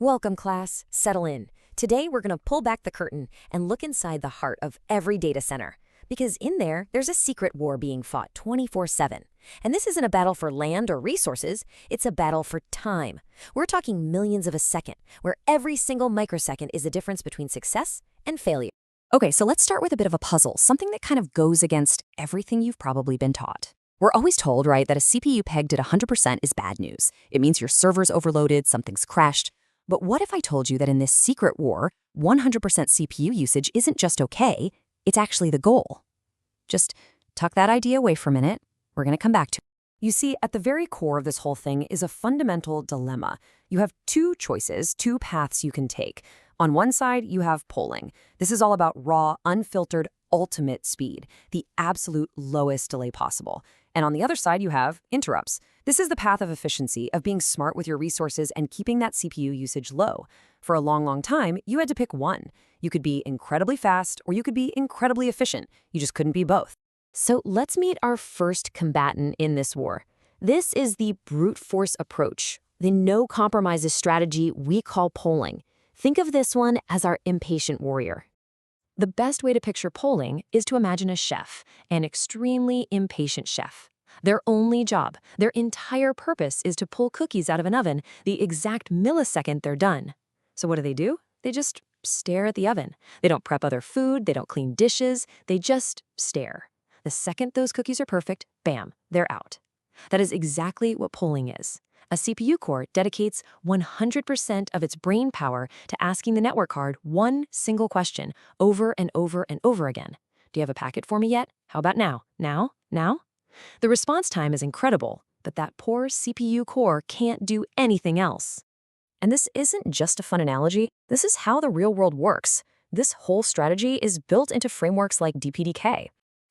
Welcome, class. Settle in. Today, we're going to pull back the curtain and look inside the heart of every data center. Because in there, there's a secret war being fought 24/7. And this isn't a battle for land or resources, it's a battle for time. We're talking millions of a second, where every single microsecond is the difference between success and failure. Okay, so let's start with a bit of a puzzle, something that kind of goes against everything you've probably been taught. We're always told, right, that a CPU pegged at 100% is bad news. It means your server's overloaded, something's crashed. But what if I told you that in this secret war, 100% CPU usage isn't just okay, it's actually the goal? Just tuck that idea away for a minute. We're going to come back to it. You see, at the very core of this whole thing is a fundamental dilemma. You have two choices, two paths you can take. On one side, you have polling. This is all about raw, unfiltered, ultimate speed, the absolute lowest delay possible. And on the other side, you have interrupts. This is the path of efficiency, of being smart with your resources and keeping that CPU usage low. For a long, long time, you had to pick one. You could be incredibly fast or you could be incredibly efficient. You just couldn't be both. So let's meet our first combatant in this war. This is the brute force approach, the no compromises strategy we call polling. Think of this one as our impatient warrior. The best way to picture polling is to imagine a chef, an extremely impatient chef. Their only job, their entire purpose is to pull cookies out of an oven the exact millisecond they're done. So what do? They just stare at the oven. They don't prep other food, they don't clean dishes, they just stare. The second those cookies are perfect, bam, they're out. That is exactly what polling is. A CPU core dedicates 100% of its brain power to asking the network card one single question over and over and over again. Do you have a packet for me yet? How about now? Now? Now? The response time is incredible, but that poor CPU core can't do anything else. And this isn't just a fun analogy. This is how the real world works. This whole strategy is built into frameworks like DPDK.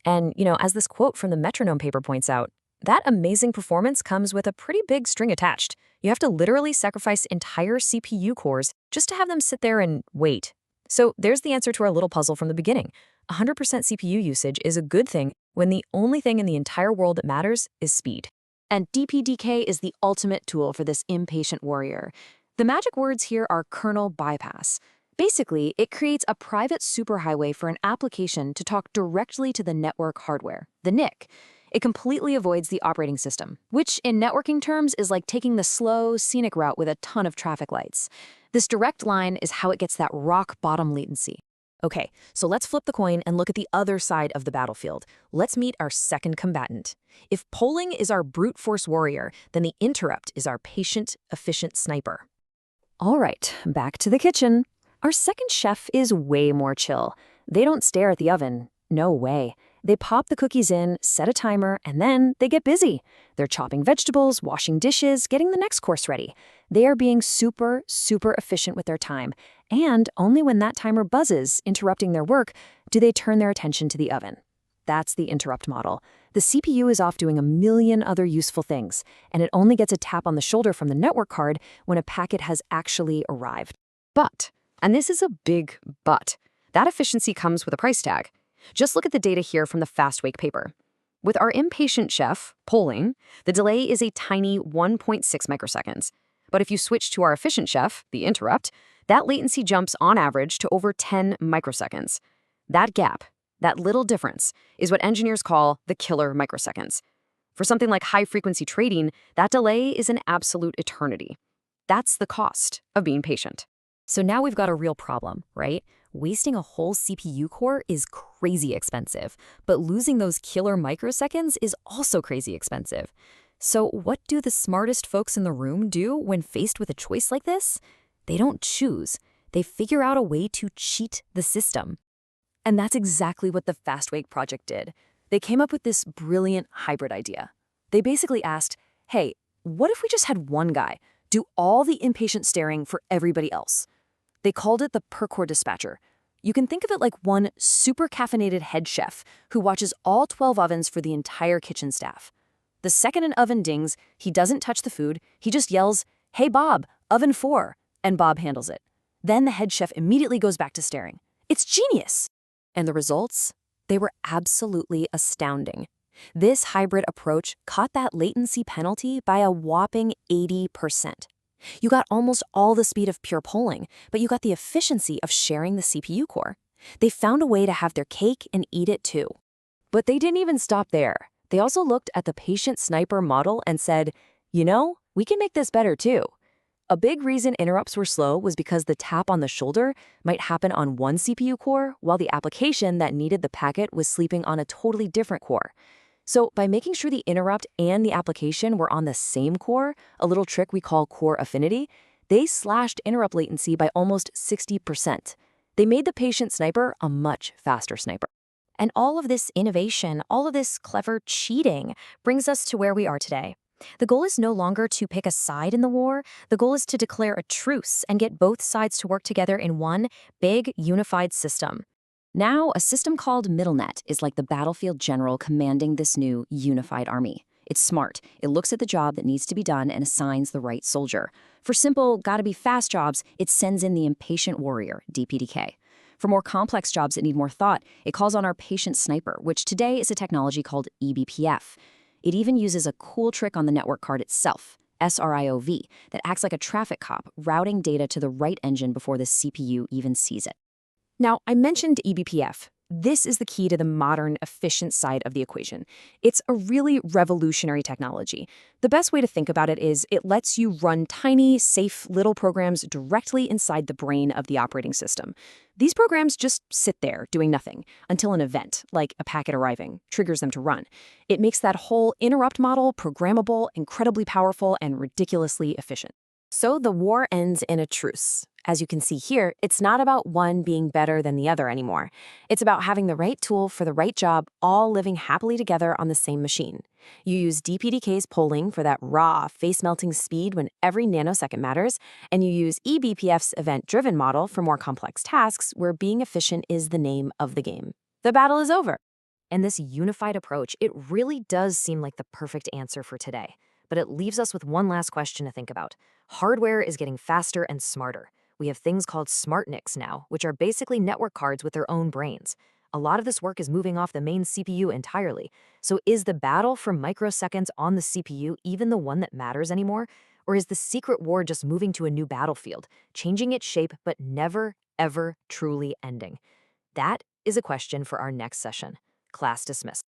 And, as this quote from the Metronome paper points out, that amazing performance comes with a pretty big string attached. You have to literally sacrifice entire CPU cores just to have them sit there and wait. So there's the answer to our little puzzle from the beginning. 100% CPU usage is a good thing when the only thing in the entire world that matters is speed. And DPDK is the ultimate tool for this impatient warrior. The magic words here are kernel bypass. Basically, it creates a private superhighway for an application to talk directly to the network hardware, the NIC. It completely avoids the operating system, which in networking terms is like taking the slow, scenic route with a ton of traffic lights. This direct line is how it gets that rock bottom latency. Okay, so let's flip the coin and look at the other side of the battlefield. Let's meet our second combatant. If polling is our brute force warrior, then the interrupt is our patient, efficient sniper. All right, back to the kitchen. Our second chef is way more chill. They don't stare at the oven. No way. They pop the cookies in, set a timer, and then they get busy. They're chopping vegetables, washing dishes, getting the next course ready. They are being super, super efficient with their time. And only when that timer buzzes, interrupting their work, do they turn their attention to the oven. That's the interrupt model. The CPU is off doing a million other useful things, and it only gets a tap on the shoulder from the network card when a packet has actually arrived. But, and this is a big but, that efficiency comes with a price tag. Just look at the data here from the FastWake paper. With our impatient chef, polling, the delay is a tiny 1.6 microseconds. But if you switch to our efficient chef, the interrupt, that latency jumps on average to over 10 microseconds. That gap, that little difference, is what engineers call the killer microseconds. For something like high-frequency trading, that delay is an absolute eternity. That's the cost of being patient. So now we've got a real problem, right? Wasting a whole CPU core is crazy expensive, but losing those killer microseconds is also crazy expensive. So what do the smartest folks in the room do when faced with a choice like this? They don't choose. They figure out a way to cheat the system. And that's exactly what the FastWake project did. They came up with this brilliant hybrid idea. They basically asked, hey, what if we just had one guy do all the impatient staring for everybody else? They called it the per-core dispatcher. You can think of it like one super caffeinated head chef who watches all 12 ovens for the entire kitchen staff. The second an oven dings, he doesn't touch the food, he just yells, "Hey Bob, oven 4, and Bob handles it. Then the head chef immediately goes back to staring. It's genius! And the results? They were absolutely astounding. This hybrid approach caught that latency penalty by a whopping 80%. You got almost all the speed of pure polling, but you got the efficiency of sharing the CPU core. They found a way to have their cake and eat it too. But they didn't even stop there. They also looked at the patient sniper model and said, we can make this better too. A big reason interrupts were slow was because the tap on the shoulder might happen on one CPU core, while the application that needed the packet was sleeping on a totally different core. So by making sure the interrupt and the application were on the same core, a little trick we call core affinity, they slashed interrupt latency by almost 60%. They made the patient sniper a much faster sniper. And all of this innovation, all of this clever cheating brings us to where we are today. The goal is no longer to pick a side in the war. The goal is to declare a truce and get both sides to work together in one big, unified system. Now, a system called MiddleNet is like the battlefield general commanding this new unified army. It's smart. It looks at the job that needs to be done and assigns the right soldier. For simple, gotta-be-fast jobs, it sends in the impatient warrior, DPDK. For more complex jobs that need more thought, it calls on our patient sniper, which today is a technology called eBPF. It even uses a cool trick on the network card itself, SRIOV, that acts like a traffic cop, routing data to the right engine before the CPU even sees it. Now, I mentioned eBPF. This is the key to the modern, efficient side of the equation. It's a really revolutionary technology. The best way to think about it is it lets you run tiny, safe little programs directly inside the brain of the operating system. These programs just sit there doing nothing until an event, like a packet arriving, triggers them to run. It makes that whole interrupt model programmable, incredibly powerful, and ridiculously efficient. So the war ends in a truce. As you can see here, it's not about one being better than the other anymore. It's about having the right tool for the right job, all living happily together on the same machine. You use DPDK's polling for that raw, face-melting speed when every nanosecond matters, and you use eBPF's event-driven model for more complex tasks where being efficient is the name of the game. The battle is over. And this unified approach, it really does seem like the perfect answer for today. But it leaves us with one last question to think about. Hardware is getting faster and smarter. We have things called smart NICs now, which are basically network cards with their own brains. A lot of this work is moving off the main CPU entirely. So is the battle for microseconds on the CPU even the one that matters anymore? Or is the secret war just moving to a new battlefield, changing its shape but never, ever truly ending? That is a question for our next session. Class dismissed.